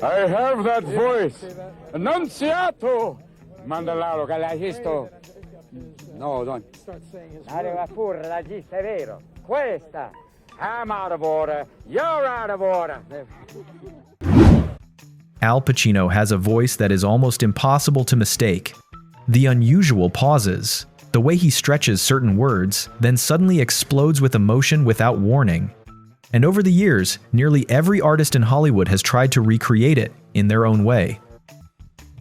I have that voice. Annunziato. Mandalaro Galagisto. No, don't. Arriva pure, l'agista, è vero. Questa. I'm out of order. You're out of order. Al Pacino has a voice that is almost impossible to mistake. The unusual pauses, the way he stretches certain words, then suddenly explodes with emotion without warning. And over the years, nearly every artist in Hollywood has tried to recreate it in their own way.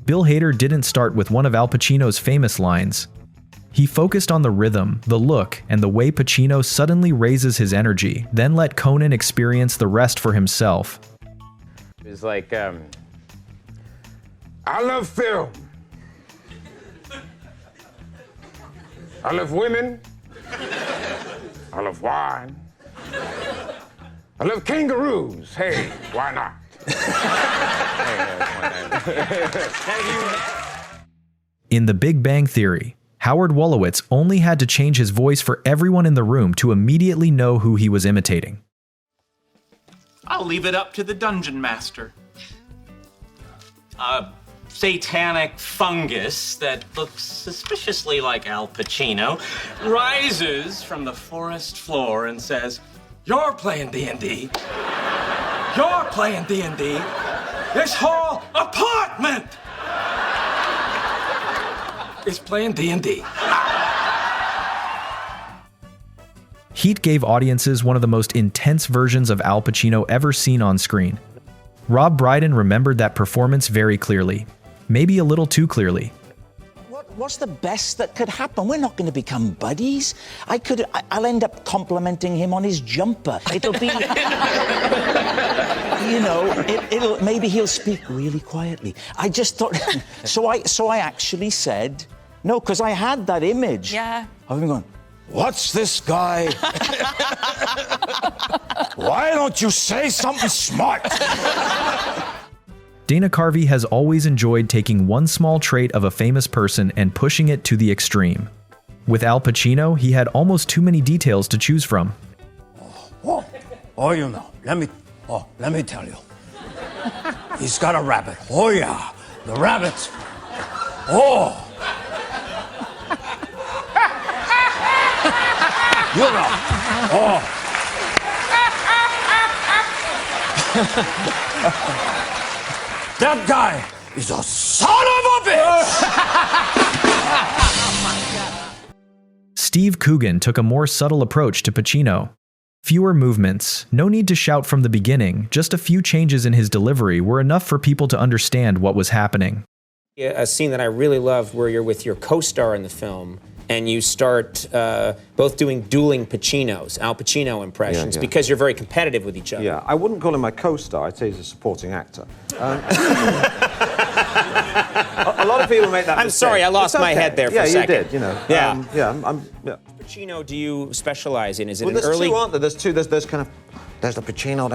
Bill Hader didn't start with one of Al Pacino's famous lines. He focused on the rhythm, the look, and the way Pacino suddenly raises his energy, then let Conan experience the rest for himself. It's like, I love film. I love women. I love wine. I love kangaroos. Hey, why not? In The Big Bang Theory, Howard Wolowitz only had to change his voice for everyone in the room to immediately know who he was imitating. I'll leave it up to the dungeon master. A satanic fungus that looks suspiciously like Al Pacino rises from the forest floor and says, "You're playing D&D. You're playing D&D. This whole apartment is playing D&D." Heat gave audiences one of the most intense versions of Al Pacino ever seen on screen. Rob Brydon remembered that performance very clearly, maybe a little too clearly. What's the best that could happen? We're not going to become buddies. I'll end up complimenting him on his jumper. It'll be, you know, maybe he'll speak really quietly. I just thought, so I actually said, no, because I had that image. Yeah. I've been going, what's this guy? Why don't you say something smart? Dana Carvey has always enjoyed taking one small trait of a famous person and pushing it to the extreme. With Al Pacino, he had almost too many details to choose from. Oh, you know, let me tell you. He's got a rabbit. Oh, yeah, the rabbits. Oh. You know, oh. That guy is a son of a bitch! Steve Coogan took a more subtle approach to Pacino. Fewer movements, no need to shout from the beginning, just a few changes in his delivery were enough for people to understand what was happening. A scene that I really love where you're with your co-star in the film and you start both doing dueling Pacinos, Al Pacino impressions, because you're very competitive with each other. Yeah, I wouldn't call him my co-star, I'd say he's a supporting actor. A lot of people make that I'm mistake. sorry, I lost my head there for a second. Yeah, you did, you know. Yeah. Yeah. Pacino do you specialize in? Is it Well, an there's early... two, aren't there? There's two. There's kind of... There's the Pacino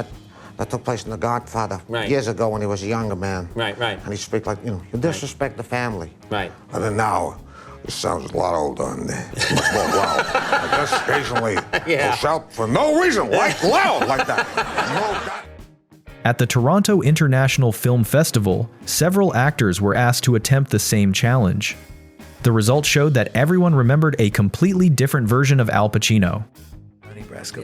that took place in The Godfather years ago when he was a younger man. Right. And he speaks like, you know, you disrespect the family. Right. And then now, it sounds a lot older and much more loud. I guess occasionally he'll shout for no reason, like loud, like that. At the Toronto International Film Festival, several actors were asked to attempt the same challenge. The results showed that everyone remembered a completely different version of Al Pacino.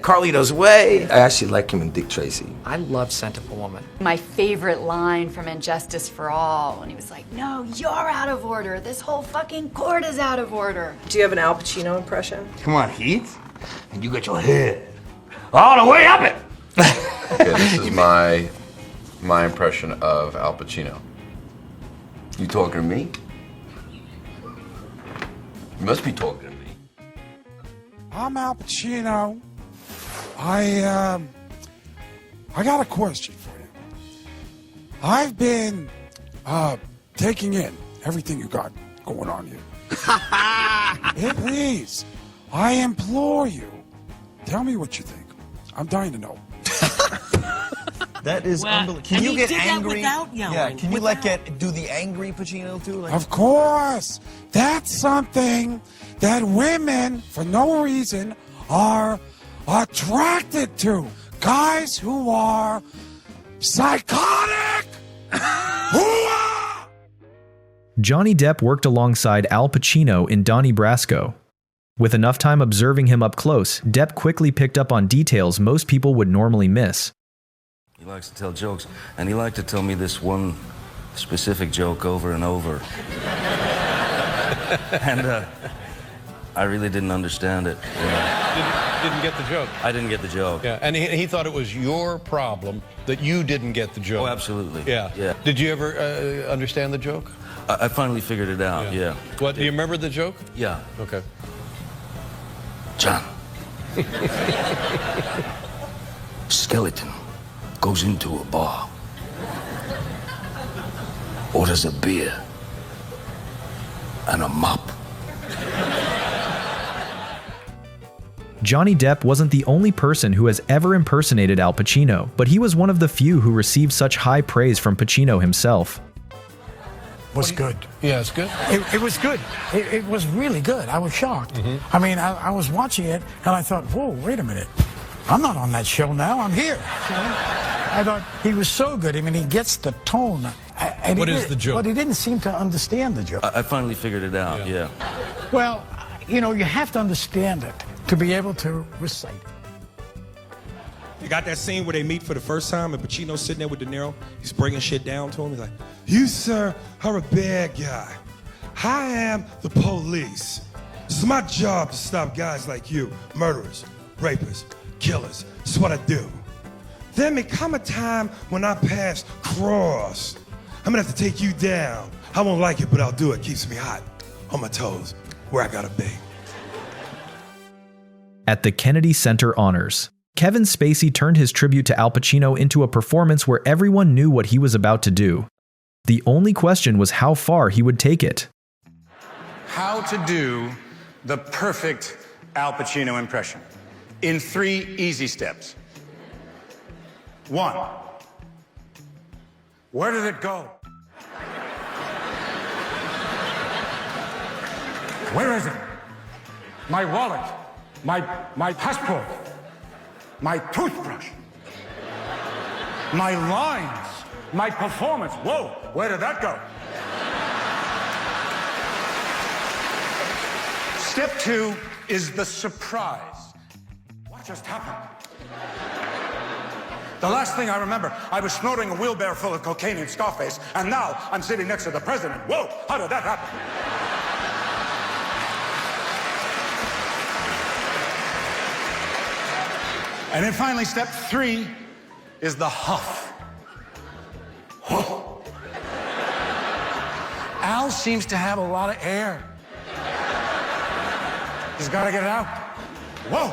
Carlito's Way. I actually like him in Dick Tracy. I love Scent of a Woman. My favorite line from Injustice for All, when he was like, "No, you're out of order. This whole fucking court is out of order." Do you have an Al Pacino impression? Come on, Heath. And you got your head all the way up it. Okay, this is my impression of Al Pacino. You talking to me? You must be talking to me. I'm Al Pacino. I got a question for you. I've been taking in everything you got going on here. Hey, please, I implore you, tell me what you think. I'm dying to know. That is unbelievable. Can you get angry? Without yelling. Yeah, can you do the angry Pacino too? Like... Of course, that's something that women, for no reason, are attracted to. Guys who are psychotic! Johnny Depp worked alongside Al Pacino in Donnie Brasco. With enough time observing him up close, Depp quickly picked up on details most people would normally miss. He likes to tell jokes, and he liked to tell me this one specific joke over and over. And I really didn't understand it. Didn't get the joke. I didn't get the joke. Yeah, and he thought it was your problem that you didn't get the joke. Oh, absolutely. Yeah. Did you ever understand the joke? I finally figured it out, yeah. What, do you remember the joke? Yeah. Okay. John. Skeleton goes into a bar, orders a beer and a mop. Johnny Depp wasn't the only person who has ever impersonated Al Pacino, but he was one of the few who received such high praise from Pacino himself. Was good. Yeah, it's good. It was good. It was really good. I was shocked. I mean, I was watching it and I thought, whoa, wait a minute. I'm not on that show now. I'm here. I thought he was so good. I mean, he gets the tone. What is the joke? But he didn't seem to understand the joke. I finally figured it out, yeah. Well, you know, you have to understand it to be able to recite it. You got that scene where they meet for the first time and Pacino's sitting there with De Niro. He's bringing shit down to him. He's like, you, sir, are a bad guy. I am the police. It's my job to stop guys like you, murderers, rapists, killers. It's what I do. Then may come a time when I pass cross. I'm gonna have to take you down. I won't like it, but I'll do it. Keeps me hot, on my toes, where I gotta be. At the Kennedy Center Honors, Kevin Spacey turned his tribute to Al Pacino into a performance where everyone knew what he was about to do. The only question was how far he would take it. How to do the perfect Al Pacino impression in 3 easy steps. 1. Where did it go? Where is it? My wallet, my passport, my toothbrush, my lines, my performance. Whoa, where did that go? Step 2 is the surprise. What just happened? The last thing I remember, I was snorting a wheelbarrow full of cocaine in Scarface, and now I'm sitting next to the president. Whoa, how did that happen? And then finally, step 3 is the huff. Al seems to have a lot of air. He's got to get it out. Whoa,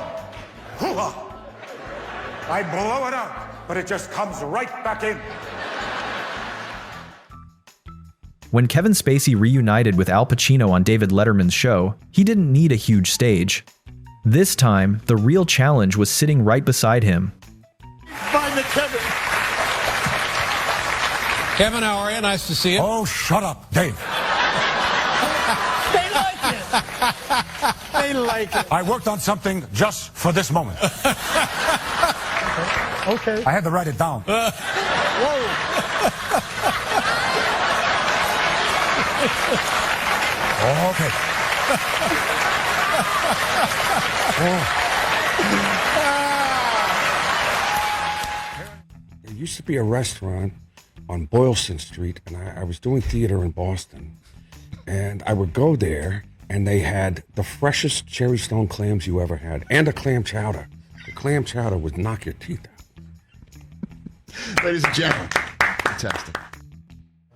hoo-ha. I blow it out, but it just comes right back in. When Kevin Spacey reunited with Al Pacino on David Letterman's show, he didn't need a huge stage. This time, the real challenge was sitting right beside him. Find the Kevin. Kevin, how are you? Nice to see you. Oh, shut up, Dave. They like it. They like it. I worked on something just for this moment. Okay. I had to write it down. Whoa. Okay. There used to be a restaurant on Boylston Street, and I was doing theater in Boston. And I would go there, and they had the freshest cherry stone clams you ever had, and a clam chowder. The clam chowder would knock your teeth out. Ladies and gentlemen, fantastic.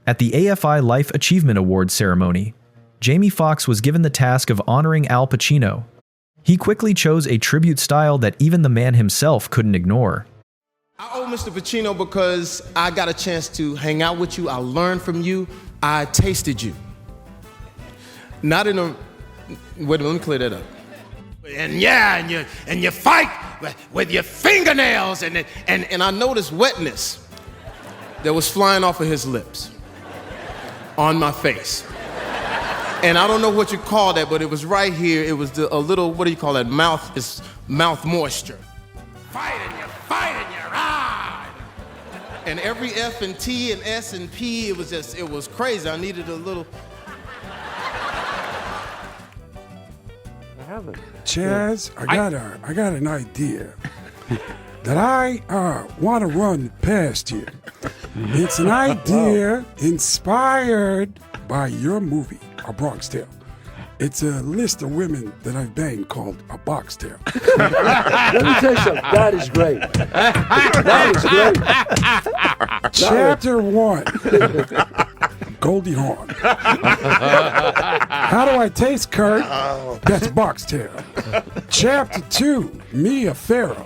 At the AFI Life Achievement Awards ceremony, Jamie Foxx was given the task of honoring Al Pacino. He quickly chose a tribute style that even the man himself couldn't ignore. I owe Mr. Pacino because I got a chance to hang out with you, I learned from you, I tasted you. Not in a, wait, let me clear that up. And yeah, and you fight with your fingernails, and I noticed wetness that was flying off of his lips on my face. And I don't know what you call that, but it was right here. It was a little, what do you call that? Mouth moisture. Fight and you ride. And every F and T and S and P, it was crazy. I needed a little. Chaz, I got an idea that I want to run past you. It's an idea inspired by your movie, A Bronx Tale. It's a list of women that I've banged called a box tale. Let me tell you something. That is great. That is great. Chapter 1. Goldie Hawn. How do I taste, Kurt? That's box tail. Chapter 2. Mia Farrow.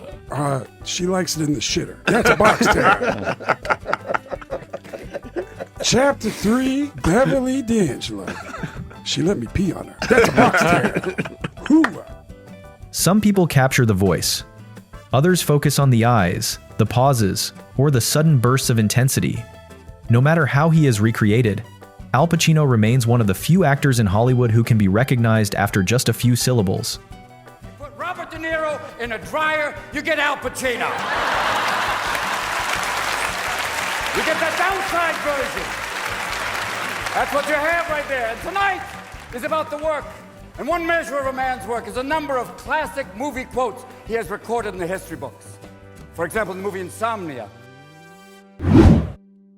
She likes it in the shitter. That's a box tail. Chapter 3. Beverly D'Angelo. She let me pee on her. That's a box tail. Some people capture the voice. Others focus on the eyes, the pauses, or the sudden bursts of intensity. No matter how he is recreated, Al Pacino remains one of the few actors in Hollywood who can be recognized after just a few syllables. Put Robert De Niro in a dryer, you get Al Pacino. You get the downside version. That's what you have right there. And tonight is about the work. And one measure of a man's work is a number of classic movie quotes he has recorded in the history books. For example, in the movie Insomnia,